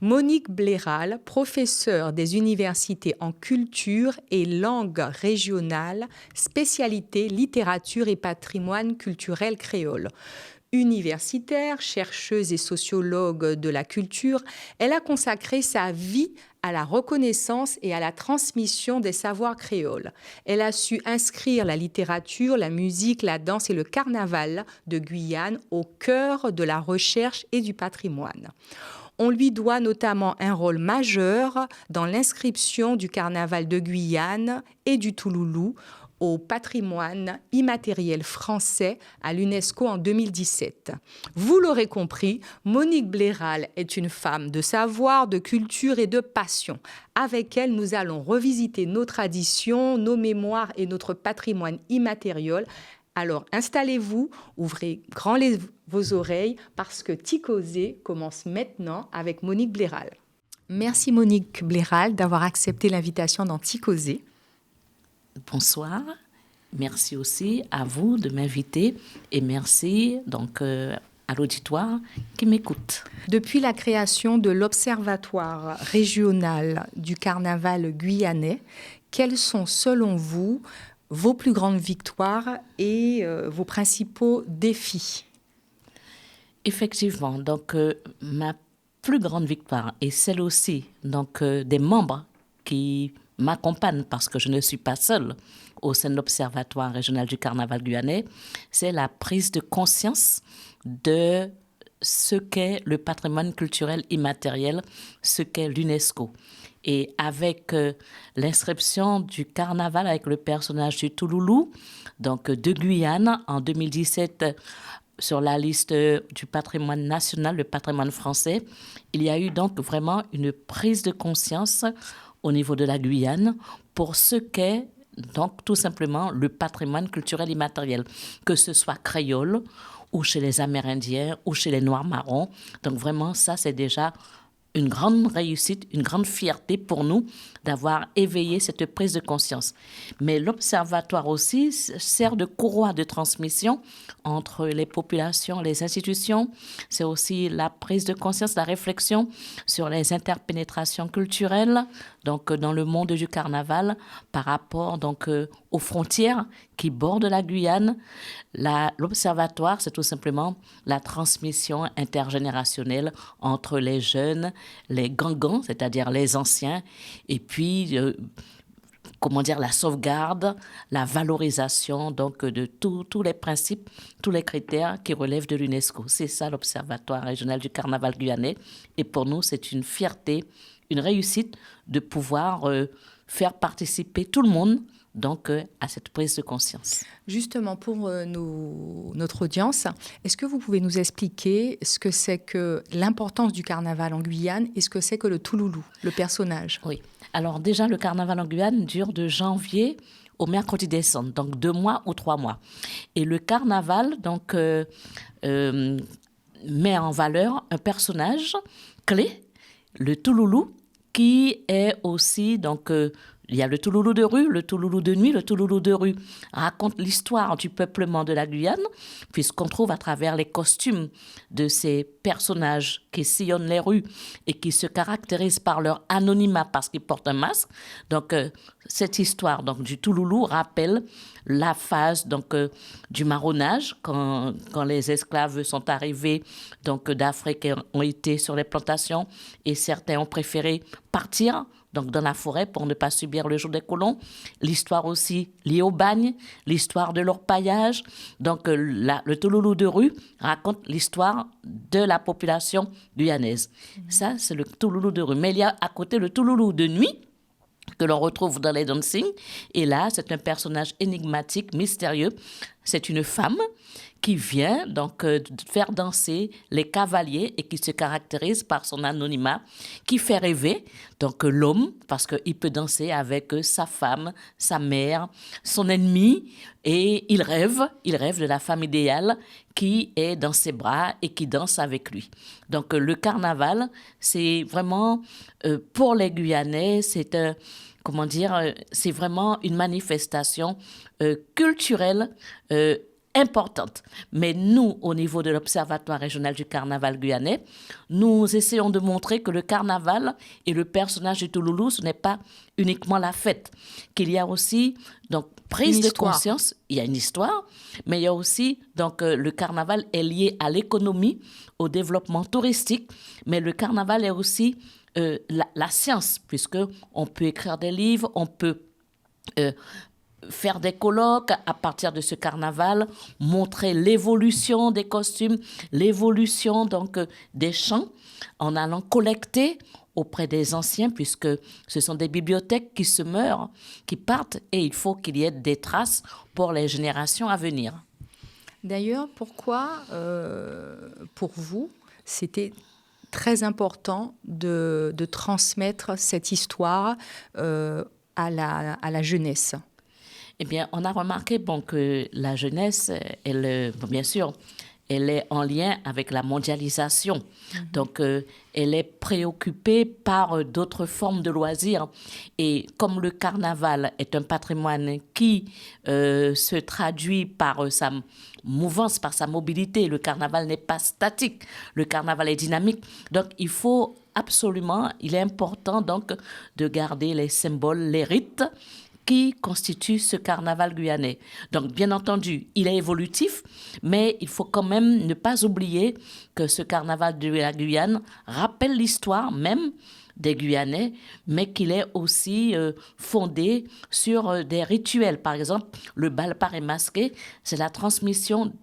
Monique Bléral, professeure des universités en culture et langue régionale, spécialité littérature et patrimoine culturel créole. Universitaire, chercheuse et sociologue de la culture, elle a consacré sa vie à la reconnaissance et à la transmission des savoirs créoles. Elle a su inscrire la littérature, la musique, la danse et le carnaval de Guyane au cœur de la recherche et du patrimoine. On lui doit notamment un rôle majeur dans l'inscription du carnaval de Guyane et du Touloulou au patrimoine immatériel français à l'UNESCO en 2017. Vous l'aurez compris, Monique Bléral est une femme de savoir, de culture et de passion. Avec elle, nous allons revisiter nos traditions, nos mémoires et notre patrimoine immatériel. Alors installez-vous, ouvrez grand vos oreilles parce que Ticozé commence maintenant avec Monique Bléral. Merci Monique Bléral d'avoir accepté l'invitation dans Ticozé. Bonsoir, merci aussi à vous de m'inviter et merci donc à l'auditoire qui m'écoute. Depuis la création de l'Observatoire régional du carnaval guyanais, quelles sont selon vous vos plus grandes victoires et vos principaux défis? Effectivement, donc ma plus grande victoire et celle aussi donc des membres qui m'accompagne parce que je ne suis pas seule au sein de l'Observatoire régional du carnaval guyanais, c'est la prise de conscience de ce qu'est le patrimoine culturel immatériel, ce qu'est l'UNESCO. Et avec l'inscription du carnaval avec le personnage du Touloulou, donc de Guyane, en 2017, sur la liste du patrimoine national, le patrimoine français, il y a eu donc vraiment une prise de conscience au niveau de la Guyane pour ce qu'est donc tout simplement le patrimoine culturel immatériel, que ce soit créole ou chez les Amérindiens ou chez les Noirs marrons. Donc vraiment ça c'est déjà une grande réussite, une grande fierté pour nous d'avoir éveillé cette prise de conscience. Mais l'Observatoire aussi sert de courroie de transmission entre les populations, les institutions. C'est aussi la prise de conscience, la réflexion sur les interpénétrations culturelles, donc dans le monde du carnaval, par rapport donc aux frontières qui bordent la Guyane. L'Observatoire, c'est tout simplement la transmission intergénérationnelle entre les jeunes, les gangans, c'est-à-dire les anciens, et puis, la sauvegarde, la valorisation donc, de tous les principes, tous les critères qui relèvent de l'UNESCO. C'est ça l'Observatoire régional du carnaval guyanais. Et pour nous, c'est une fierté, une réussite de pouvoir faire participer tout le monde donc à cette prise de conscience. Justement, pour notre audience, est-ce que vous pouvez nous expliquer ce que c'est que l'importance du carnaval en Guyane et ce que c'est que le Touloulou, le personnage? Oui. Alors déjà, le carnaval en Guyane dure de janvier au mercredi décembre, donc 2 mois ou 3 mois. Et le carnaval donc met en valeur un personnage clé, le Touloulou, qui est aussi donc il y a le Touloulou de rue, le Touloulou de nuit. Le Touloulou de rue raconte l'histoire du peuplement de la Guyane, puisqu'on trouve à travers les costumes de ces personnages qui sillonnent les rues et qui se caractérisent par leur anonymat parce qu'ils portent un masque. Donc, cette histoire donc, du Touloulou rappelle la phase donc, du marronnage, quand les esclaves sont arrivés donc, d'Afrique et ont été sur les plantations et certains ont préféré partir donc dans la forêt pour ne pas subir le joug des colons. L'histoire aussi liée au bagne, l'histoire de l'orpaillage. Donc le Touloulou de rue raconte l'histoire de la population guyanaise. Ça, c'est le Touloulou de rue. Mais il y a à côté le Touloulou de nuit, que l'on retrouve dans les dancing. Et là, c'est un personnage énigmatique, mystérieux. C'est une femme qui vient donc faire danser les cavaliers et qui se caractérise par son anonymat, qui fait rêver donc l'homme, parce qu'il peut danser avec sa femme, sa mère, son ennemi, et il rêve de la femme idéale qui est dans ses bras et qui danse avec lui. Donc le carnaval, c'est vraiment, pour les Guyanais, c'est c'est vraiment une manifestation culturelle importante. Mais nous, au niveau de l'Observatoire régional du carnaval guyanais, nous essayons de montrer que le carnaval et le personnage du Touloulou, ce n'est pas uniquement la fête, qu'il y a aussi donc prise de conscience, il y a une histoire, mais il y a aussi donc le carnaval est lié à l'économie, au développement touristique, mais le carnaval est aussi la science, puisque on peut écrire des livres, on peut faire des colloques à partir de ce carnaval, montrer l'évolution des costumes, l'évolution donc des chants, en allant collecter auprès des anciens, puisque ce sont des bibliothèques qui se meurent, qui partent, et il faut qu'il y ait des traces pour les générations à venir. D'ailleurs, pourquoi, pour vous, c'était très important de transmettre cette histoire à la jeunesse? Eh bien, on a remarqué que la jeunesse, bien sûr, elle est en lien avec la mondialisation. Donc, elle est préoccupée par d'autres formes de loisirs. Et comme le carnaval est un patrimoine qui se traduit par sa mouvance, par sa mobilité, le carnaval n'est pas statique, le carnaval est dynamique. Donc, il est important donc de garder les symboles, les rites qui constitue ce carnaval guyanais. Donc, bien entendu, il est évolutif, mais il faut quand même ne pas oublier que ce carnaval de la Guyane rappelle l'histoire même des Guyanais, mais qu'il est aussi fondé sur des rituels. Par exemple, le bal paré masqué, c'est la transmission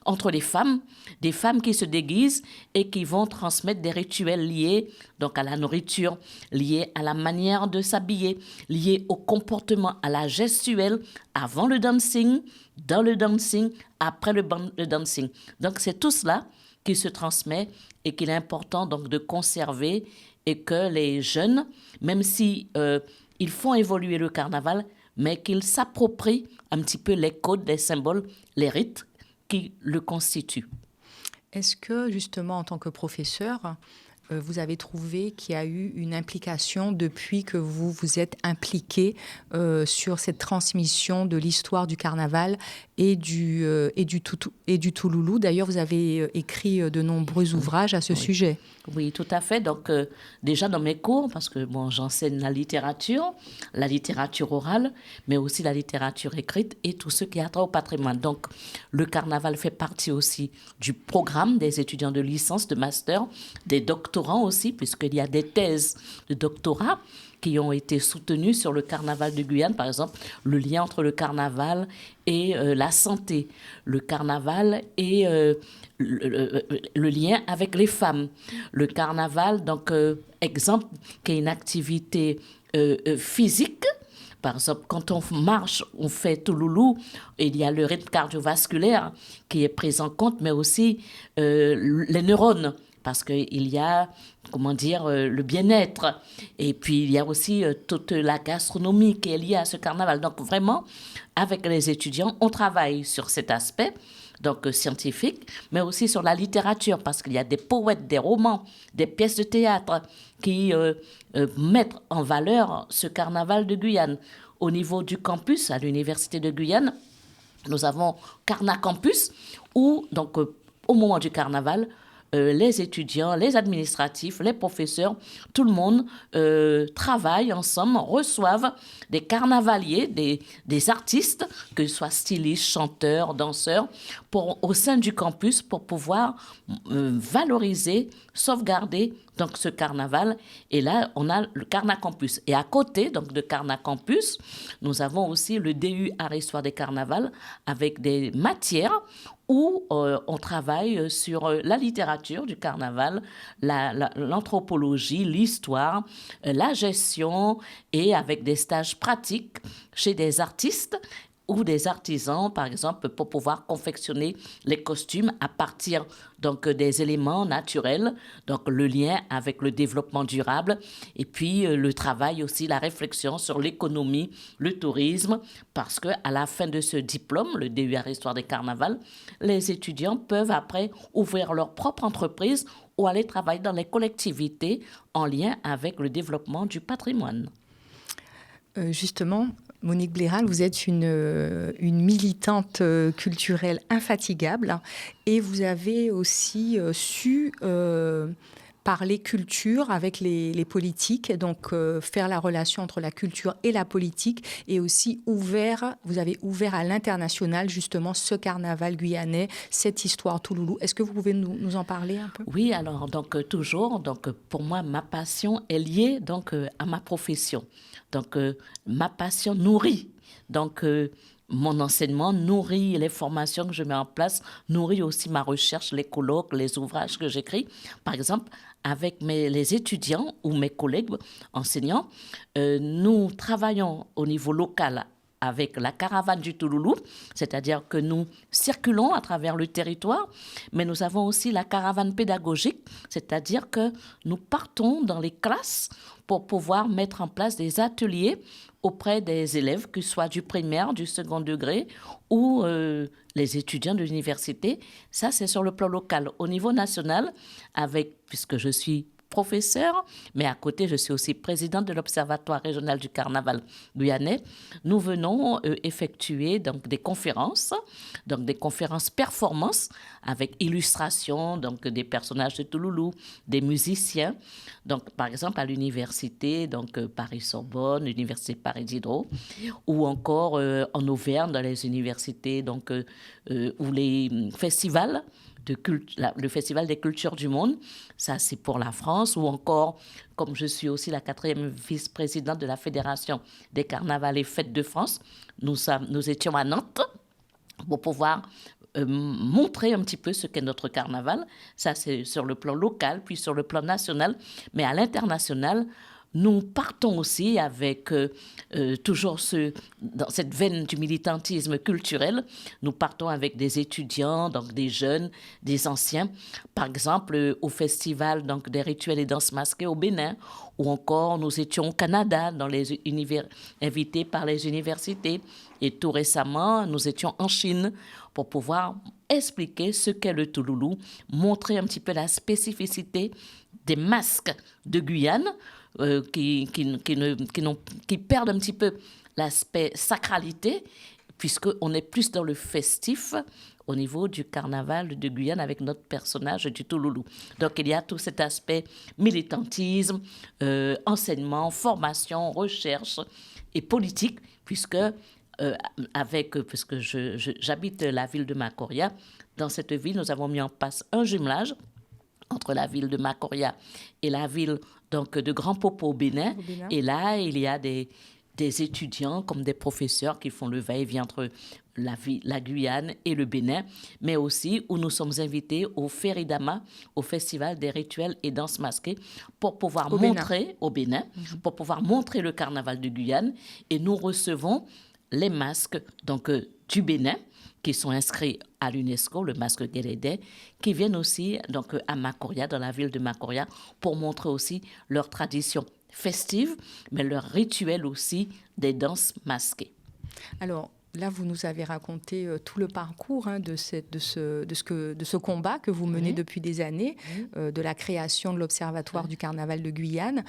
entre les femmes, des femmes qui se déguisent et qui vont transmettre des rituels liés donc à la nourriture, liés à la manière de s'habiller, liés au comportement, à la gestuelle avant le dancing, dans le dancing, après le dancing. Donc c'est tout cela qui se transmet et qu'il est important donc de conserver, et que les jeunes, même si ils font évoluer le carnaval, mais qu'ils s'approprient un petit peu les codes, les symboles, les rites qui le constituent. Est-ce que, justement, en tant que professeur, vous avez trouvé qu'il y a eu une implication depuis que vous vous êtes impliqué sur cette transmission de l'histoire du carnaval et du Touloulou? D'ailleurs, vous avez écrit de nombreux ouvrages à ce sujet. Oui, tout à fait. Donc, déjà dans mes cours, parce que j'enseigne la littérature orale, mais aussi la littérature écrite et tout ce qui a trait au patrimoine. Donc, le carnaval fait partie aussi du programme des étudiants de licence, de master, des doctorants aussi, puisqu'il y a des thèses de doctorat qui ont été soutenues sur le carnaval de Guyane, par exemple, le lien entre le carnaval et la santé, le carnaval et le lien avec les femmes, le carnaval, donc, exemple, qui est une activité physique. Par exemple, quand on marche, on fait Touloulou, il y a le rythme cardiovasculaire qui est pris en compte, mais aussi les neurones, parce qu'il y a, le bien-être. Et puis, il y a aussi toute la gastronomie qui est liée à ce carnaval. Donc, vraiment, avec les étudiants, on travaille sur cet aspect, donc scientifique, mais aussi sur la littérature, parce qu'il y a des poètes, des romans, des pièces de théâtre qui mettent en valeur ce carnaval de Guyane. Au niveau du campus, à l'Université de Guyane, nous avons Carna Campus, où, donc, au moment du carnaval, les étudiants, les administratifs, les professeurs, tout le monde travaille ensemble, reçoivent des carnavaliers, des artistes, que ce soit stylistes, chanteurs, danseurs, au sein du campus pour pouvoir valoriser, sauvegarder donc ce carnaval. Et là, on a le Carna Campus. Et à côté donc de Carna Campus, nous avons aussi le DU Art Histoire des carnavals avec des matières où on travaille sur la littérature du carnaval, l'anthropologie, l'histoire, la gestion, et avec des stages pratiques chez des artistes ou des artisans, par exemple, pour pouvoir confectionner les costumes à partir donc des éléments naturels, donc le lien avec le développement durable, et puis le travail aussi, la réflexion sur l'économie, le tourisme, parce qu'à la fin de ce diplôme, le DUR Histoire des carnavals, les étudiants peuvent après ouvrir leur propre entreprise ou aller travailler dans les collectivités en lien avec le développement du patrimoine. Justement, Monique Bléral, vous êtes une militante culturelle infatigable et vous avez aussi su parler culture avec les politiques, donc faire la relation entre la culture et la politique, et aussi vous avez ouvert à l'international justement ce carnaval guyanais, cette histoire Touloulou. Est-ce que vous pouvez nous en parler un peu? Oui, alors donc toujours, donc pour moi ma passion est liée donc à ma profession. Donc ma passion nourrit donc mon enseignement, nourrit les formations que je mets en place, nourrit aussi ma recherche, les colloques, les ouvrages que j'écris. Par exemple, avec les étudiants ou mes collègues enseignants, nous travaillons au niveau local avec la caravane du Touloulou, c'est-à-dire que nous circulons à travers le territoire, mais nous avons aussi la caravane pédagogique, c'est-à-dire que nous partons dans les classes pour pouvoir mettre en place des ateliers auprès des élèves, que ce soit du primaire, du second degré ou les étudiants de l'université. Ça, c'est sur le plan local. Au niveau national, puisque je suis professeure, mais à côté, je suis aussi présidente de l'Observatoire régional du carnaval guyanais. Nous venons effectuer donc des conférences performances avec illustration donc des personnages de Touloulou, des musiciens. Donc, par exemple, à l'université, donc Paris-Sorbonne, l'université Paris-Diderot, ou encore en Auvergne, dans les universités, donc où les festivals le Festival des cultures du monde, ça c'est pour la France, ou encore, comme je suis aussi la 4e vice-présidente de la Fédération des carnavals et fêtes de France, nous étions à Nantes pour pouvoir montrer un petit peu ce qu'est notre carnaval. Ça c'est sur le plan local, puis sur le plan national, mais à l'international, nous partons aussi avec toujours dans cette veine du militantisme culturel, nous partons avec des étudiants, donc des jeunes, des anciens, par exemple au festival donc, des rituels et danses masquées au Bénin, ou encore nous étions au Canada, invités par les universités, et tout récemment nous étions en Chine pour pouvoir expliquer ce qu'est le Touloulou, montrer un petit peu la spécificité des masques de Guyane, qui perdent un petit peu l'aspect sacralité, puisqu'on est plus dans le festif au niveau du carnaval de Guyane avec notre personnage du Touloulou. Donc il y a tout cet aspect militantisme, enseignement, formation, recherche et politique, puisque j'habite la ville de Macoria. Dans cette ville, nous avons mis en place un jumelage entre la ville de Macoria et la ville donc, de Grand Popo au Bénin. Et là, il y a des étudiants comme des professeurs qui font le va-et-vient entre la Guyane et le Bénin, mais aussi où nous sommes invités au Feridama, au Festival des rituels et danses masquées, pour pouvoir au Bénin, pour pouvoir montrer le carnaval de Guyane. Et nous recevons les masques donc, du Bénin, qui sont inscrits à l'UNESCO, le masque Guélédé, qui viennent aussi donc, à Macoria, dans la ville de Macoria, pour montrer aussi leur tradition festive, mais leur rituel aussi des danses masquées. Alors, là, vous nous avez raconté tout le parcours de ce combat que vous menez depuis des années, de la création de l'Observatoire du Carnaval de Guyane.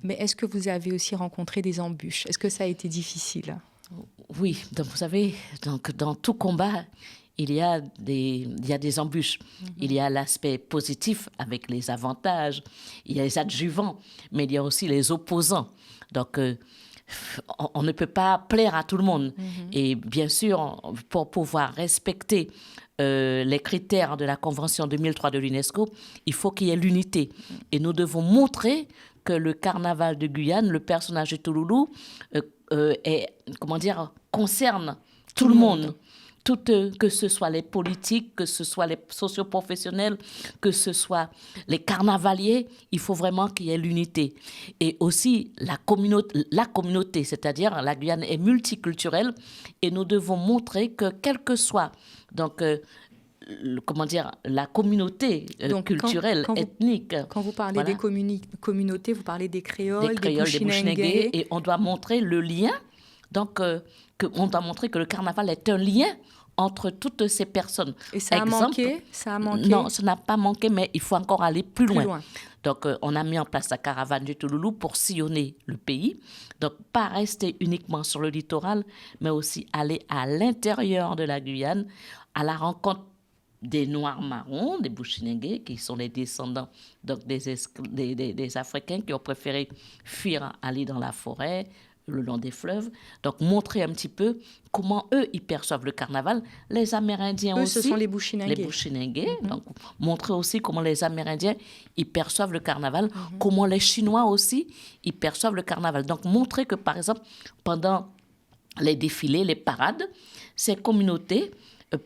Mais est-ce que vous avez aussi rencontré des embûches? Est-ce que ça a été difficile? Oui, donc vous savez, donc dans tout combat, il y a des embûches. Il y a l'aspect positif avec les avantages, il y a les adjuvants, mais il y a aussi les opposants. Donc, on ne peut pas plaire à tout le monde. Et bien sûr, pour pouvoir respecter les critères de la Convention 2003 de l'UNESCO, il faut qu'il y ait l'unité. Et nous devons montrer que le carnaval de Guyane, le personnage de Touloulou, concerne tout le monde. Que ce soit les politiques, que ce soit les socioprofessionnels, que ce soit les carnavaliers, il faut vraiment qu'il y ait l'unité. Et aussi la communauté, c'est-à-dire la Guyane est multiculturelle et nous devons montrer que quel que soit donc, la communauté culturelle, ethnique. Quand vous parlez des communautés, vous parlez des créoles, des Bushinengués, et on doit montrer le lien, donc on doit montrer que le carnaval est un lien entre toutes ces personnes. Et ça a manqué? Non, ça n'a pas manqué, mais il faut encore aller plus loin. Donc, on a mis en place la caravane du Touloulou pour sillonner le pays. Donc, pas rester uniquement sur le littoral, mais aussi aller à l'intérieur de la Guyane, à la rencontre des Noirs marrons, des Bushinengue, qui sont les descendants donc des Africains qui ont préféré fuir, aller dans la forêt, le long des fleuves. Donc, montrer un petit peu comment eux, ils perçoivent le carnaval. Les Amérindiens eux, aussi. ce sont les Bushinengue. Les Bushinengue. Donc, montrer aussi comment les Amérindiens, ils perçoivent le carnaval. Comment les Chinois aussi, ils perçoivent le carnaval. Donc, montrer que, par exemple, pendant les défilés, les parades, ces communautés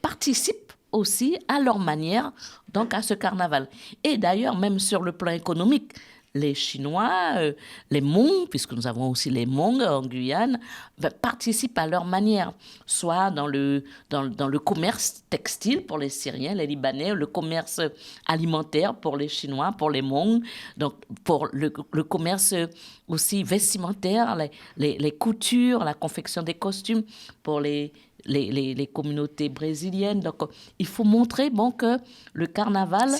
participent aussi à leur manière donc à ce carnaval. Et d'ailleurs, même sur le plan économique, les Chinois, les Hmong, puisque nous avons aussi les Hmong en Guyane, participent à leur manière, soit dans le commerce textile pour les Syriens, les Libanais, le commerce alimentaire pour les Chinois, pour les Hmong, donc pour le commerce aussi vestimentaire, les coutures, la confection des costumes pour les communautés brésiliennes. Donc, il faut montrer que le carnaval,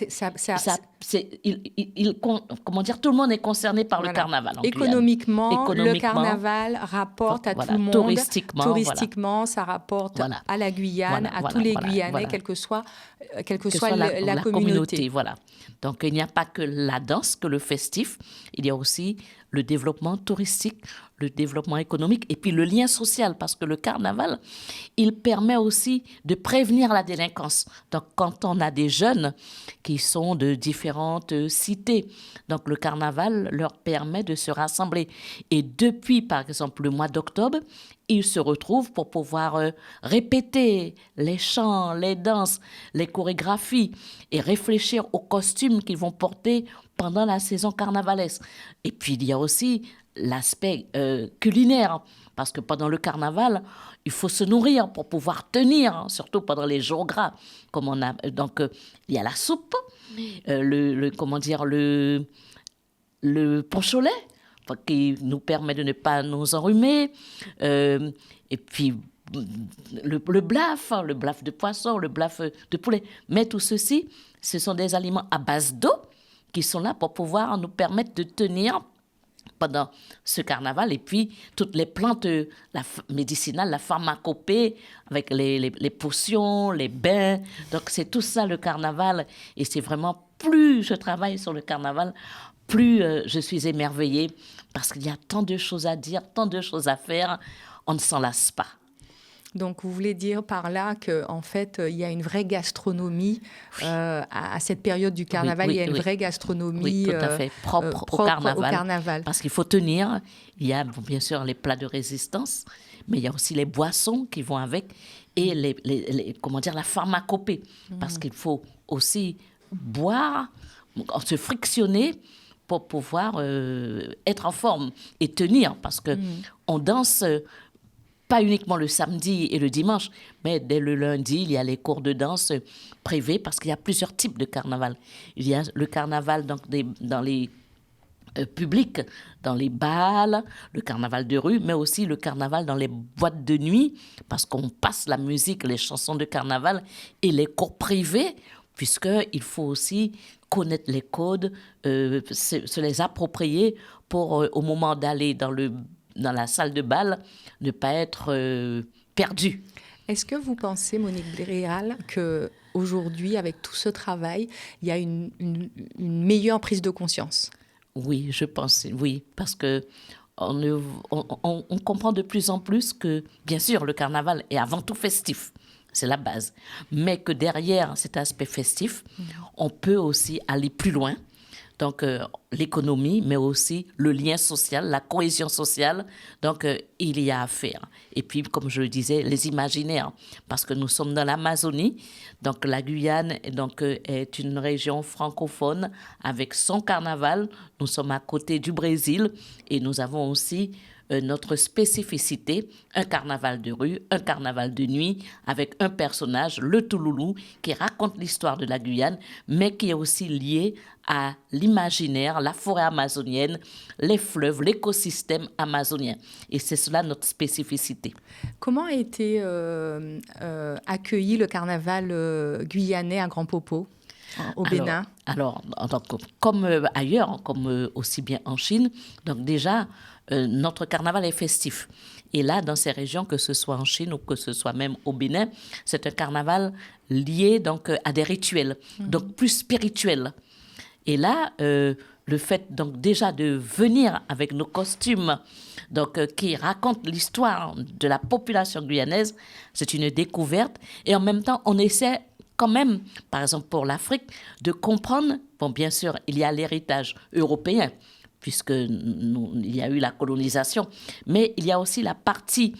comment dire, tout le monde est concerné par le carnaval. Économiquement, le carnaval rapporte à tout le monde. Touristiquement, ça rapporte à la Guyane, à tous les Guyanais, quelle que soit la communauté. Voilà. Donc, il n'y a pas que la danse, que le festif, il y a aussi le développement touristique, le développement économique et puis le lien social, parce que le carnaval, il permet aussi de prévenir la délinquance. Donc, quand on a des jeunes qui sont de différentes cités, donc le carnaval leur permet de se rassembler. Et depuis, par exemple, le mois d'octobre, ils se retrouvent pour pouvoir répéter les chants, les danses, les chorégraphies et réfléchir aux costumes qu'ils vont porter pendant la saison carnavalesque. Et puis, il y a aussi l'aspect culinaire, parce que pendant le carnaval, il faut se nourrir pour pouvoir tenir, surtout pendant les jours gras. Comme on a, donc, il y a la soupe, le poncholet, qui nous permet de ne pas nous enrhumer, et puis le blaf de poisson, le blaf de poulet. Mais tout ceci, ce sont des aliments à base d'eau qui sont là pour pouvoir nous permettre de tenir pendant ce carnaval. Et puis, toutes les plantes médicinales, la pharmacopée, avec les potions, les bains. Donc, c'est tout ça le carnaval. Et c'est vraiment, plus je travaille sur le carnaval, plus je suis émerveillée, parce qu'il y a tant de choses à dire, tant de choses à faire, on ne s'en lasse pas. Donc, vous voulez dire par là qu'en fait, il y a une vraie gastronomie à cette période du carnaval. Il y a une vraie gastronomie tout à fait, propre au carnaval. Parce qu'il faut tenir. Il y a bien sûr les plats de résistance, mais il y a aussi les boissons qui vont avec et la pharmacopée. Parce qu'il faut aussi boire, se frictionner pour pouvoir être en forme et tenir. Parce qu'on danse... pas uniquement le samedi et le dimanche, mais dès le lundi, il y a les cours de danse privés, parce qu'il y a plusieurs types de carnaval. Il y a le carnaval dans les publics, dans les bals, le carnaval de rue, mais aussi le carnaval dans les boîtes de nuit, parce qu'on passe la musique, les chansons de carnaval, et les cours privés, puisqu'il faut aussi connaître les codes, se les approprier pour, au moment d'aller dans la salle de bal, ne pas être perdu. Est-ce que vous pensez, Monique Bréal, qu'aujourd'hui, avec tout ce travail, il y a une meilleure prise de conscience? Oui, je pense, oui, parce que on comprend de plus en plus que, bien sûr, le carnaval est avant tout festif, c'est la base, mais que derrière cet aspect festif, on peut aussi aller plus loin. Donc, l'économie, mais aussi le lien social, la cohésion sociale. Donc, il y a à faire. Et puis, comme je le disais, les imaginaires, parce que nous sommes dans l'Amazonie. Donc, la Guyane est une région francophone avec son carnaval. Nous sommes à côté du Brésil et nous avons aussi notre spécificité, un carnaval de rue, un carnaval de nuit, avec un personnage, le Touloulou, qui raconte l'histoire de la Guyane, mais qui est aussi lié à l'imaginaire, la forêt amazonienne, les fleuves, l'écosystème amazonien. Et c'est cela notre spécificité. Comment a été accueilli le carnaval guyanais à Grand Popo ? au Bénin? Donc, comme ailleurs, comme aussi bien en Chine, donc déjà, notre carnaval est festif. Et là, dans ces régions, que ce soit en Chine ou que ce soit même au Bénin, c'est un carnaval lié donc à des rituels, donc plus spirituels. Et là, le fait donc déjà de venir avec nos costumes, donc qui racontent l'histoire de la population guyanaise, c'est une découverte. Et en même temps, on essaie quand même, par exemple pour l'Afrique, de comprendre. Bon, bien sûr, il y a l'héritage européen, puisque il y a eu la colonisation, mais il y a aussi la partie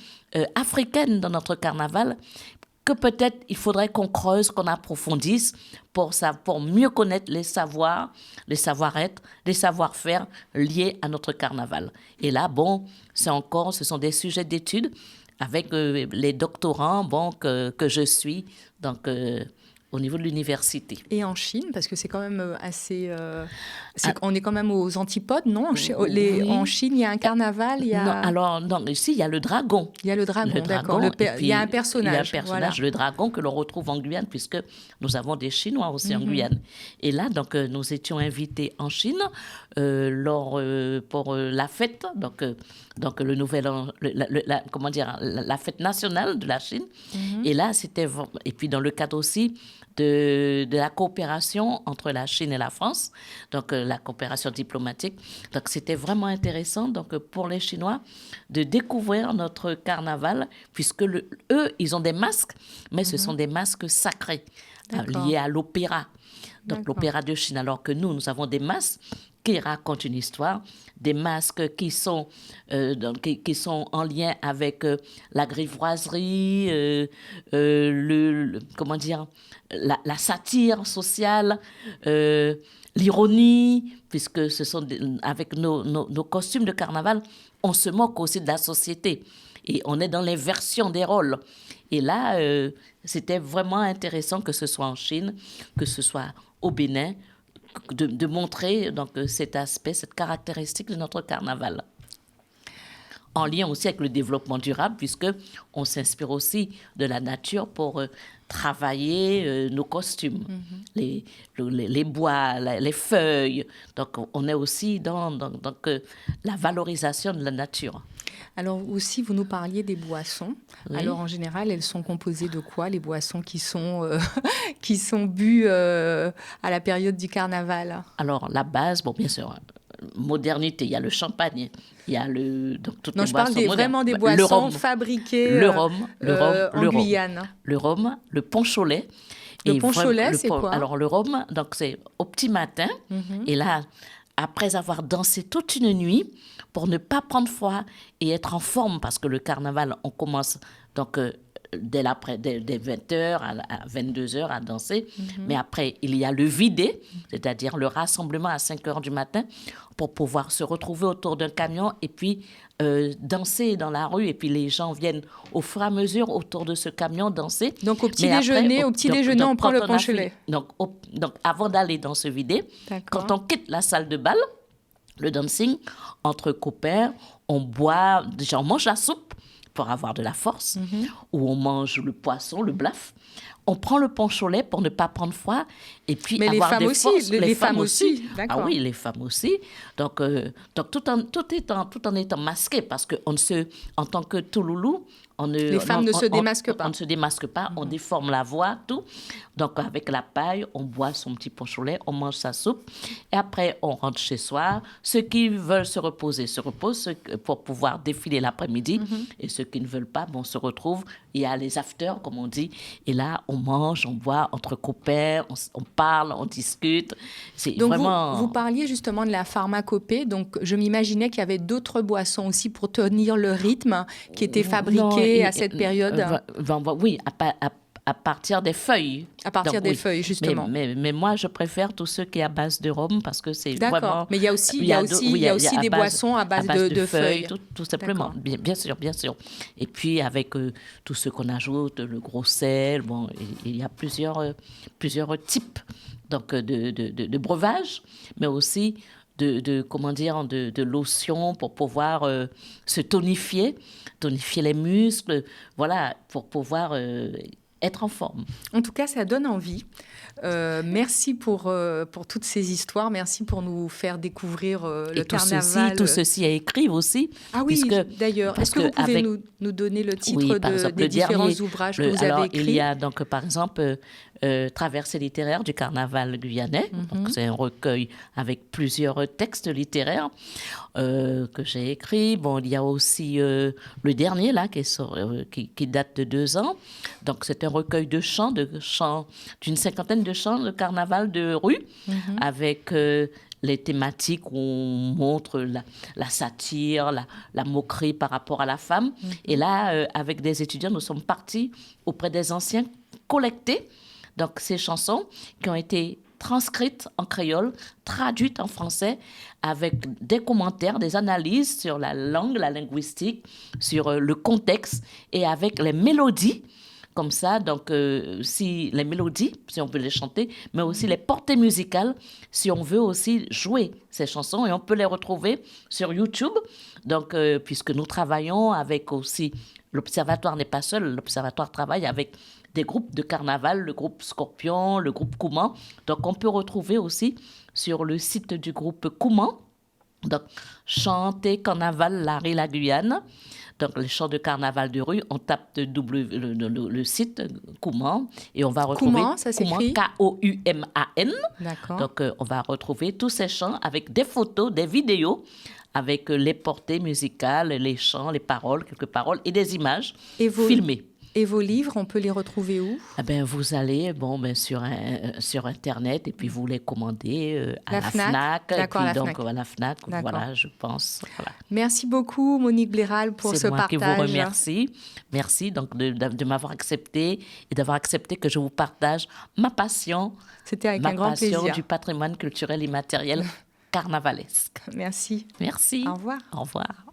africaine dans notre carnaval que peut-être il faudrait qu'on creuse, qu'on approfondisse pour mieux connaître les savoirs, les savoir-être, les savoir-faire liés à notre carnaval. Et là, bon, ce sont des sujets d'études avec les doctorants que je suis, donc au niveau de l'université. Et en Chine, parce que c'est quand même assez... on est quand même aux antipodes, non? Oui. En Chine, il y a un carnaval, il y a... Non, ici, il y a le dragon. Il y a le dragon, d'accord. Il y a un personnage. Il y a un personnage, le dragon, que l'on retrouve en Guyane, puisque nous avons des Chinois aussi en Guyane. Et là, donc, nous étions invités en Chine pour la fête, donc le nouvel an, la fête nationale de la Chine. Et là, et puis dans le cadre aussi de la coopération entre la Chine et la France, donc la coopération diplomatique. Donc c'était vraiment intéressant donc pour les Chinois de découvrir notre carnaval, puisque eux, ils ont des masques, mais ce sont des masques sacrés liés à l'opéra. Donc l'opéra de Chine, alors que nous avons des masques qui racontent une histoire, des masques qui sont en lien avec la grivoiserie, la satire sociale, l'ironie, puisque avec nos costumes de carnaval, on se moque aussi de la société. Et on est dans l'inversion des rôles. Et là, c'était vraiment intéressant, que ce soit en Chine, que ce soit au Bénin, de montrer donc cet aspect, cette caractéristique de notre carnaval. En lien aussi avec le développement durable, puisque on s'inspire aussi de la nature pour travailler nos costumes, les bois, les feuilles. Donc on est aussi dans la valorisation de la nature. Alors aussi, vous nous parliez des boissons. Oui. Alors en général, elles sont composées de quoi, les boissons qui sont bues à la période du carnaval? Alors la base, bon bien sûr, modernité, il y a le champagne, il y a toutes les je parle vraiment des boissons le rhum, fabriquées en Guyane. Le rhum, le poncholet. Le poncholet, c'est quoi? Alors le rhum, donc c'est au petit matin, et là, après avoir dansé toute une nuit, pour ne pas prendre froid et être en forme, parce que le carnaval, on commence donc dès 20h à 22h à danser, mais après, il y a le vidé, c'est-à-dire le rassemblement à 5h du matin, pour pouvoir se retrouver autour d'un camion et puis danser dans la rue, et puis les gens viennent au fur et à mesure autour de ce camion danser. Donc au petit déjeuner, on prend le poncholet. Donc avant d'aller dans ce vidé, quand on quitte la salle de bal, le dancing, entre copains, on boit, déjà on mange la soupe pour avoir de la force, ou on mange le poisson, le blaf. On prend le poncholet pour ne pas prendre froid et puis avoir des forces. Les femmes aussi, d'accord. Ah oui, les femmes aussi. Donc tout en étant masqué, parce que en tant que Touloulou, les femmes ne se démasquent pas. On ne se démasque pas, on déforme la voix, tout. Donc avec la paille, on boit son petit poncholet, on mange sa soupe. Et après, on rentre chez soi. Ceux qui veulent se reposent pour pouvoir défiler l'après-midi. Et ceux qui ne veulent pas, se retrouvent. Il y a les afters, comme on dit. Et là, on mange, on boit entre copains, on parle, on discute. Donc vraiment... vous parliez justement de la pharmacopée. Donc je m'imaginais qu'il y avait d'autres boissons aussi pour tenir le rythme qui étaient fabriquées à cette période. Oui, à partir des feuilles. À partir des feuilles, justement. Mais moi, je préfère tous ceux qui sont à base de rhum, parce que c'est vraiment... Mais il y a aussi des boissons à base de feuilles. Tout simplement, bien sûr. Et puis, avec tout ce qu'on ajoute, le gros sel, il y a plusieurs types donc, de breuvages, mais aussi de lotion pour pouvoir se tonifier les muscles, voilà, pour pouvoir être en forme. En tout cas, ça donne envie. Merci pour toutes ces histoires. Merci pour nous faire découvrir le carnaval. Tout ceci est écrit aussi. Ah oui, d'ailleurs. Est-ce que vous pouvez nous donner le titre des différents ouvrages que vous avez écrits? Il y a donc, par exemple, Traversée littéraire du carnaval guyanais. Donc, c'est un recueil avec plusieurs textes littéraires que j'ai écrits. Bon, il y a aussi le dernier, là, qui date de 2 ans. Donc, c'est un recueil de chants, d'une 50aine de chants de carnaval de rue, avec les thématiques où on montre la satire, la moquerie par rapport à la femme. Et là, avec des étudiants, nous sommes partis auprès des anciens collecter donc ces chansons qui ont été transcrites en créole, traduites en français, avec des commentaires, des analyses sur la langue, la linguistique, sur le contexte et avec les mélodies. Comme ça, donc, si les mélodies, si on peut les chanter, mais aussi les portées musicales, si on veut aussi jouer ces chansons. Et on peut les retrouver sur YouTube. Donc, puisque nous travaillons avec aussi... L'Observatoire n'est pas seul. L'Observatoire travaille avec des groupes de carnaval, le groupe Scorpion, le groupe Kouman. Donc, on peut retrouver aussi sur le site du groupe Kouman. Donc, chanter carnaval la Guyane. Donc, les chants de carnaval de rue, on tape le site Kouman et on va retrouver Kouman, ça s'écrit Kouman. D'accord. Donc, on va retrouver tous ces chants avec des photos, des vidéos, avec les portées musicales, les chants, les paroles, quelques paroles et des images filmées. Et vos livres, on peut les retrouver où? Vous allez sur Internet et puis vous les commandez à la FNAC. D'accord, et puis à la donc, FNAC. à la FNAC, voilà, je pense. Voilà. Merci beaucoup, Monique Bléral, pour ce partage. C'est moi qui vous remercie. Merci donc de m'avoir accepté et d'avoir accepté que je vous partage ma passion. C'était avec un grand plaisir. Ma passion du patrimoine culturel immatériel carnavalesque. Merci. Merci. Au revoir. Au revoir.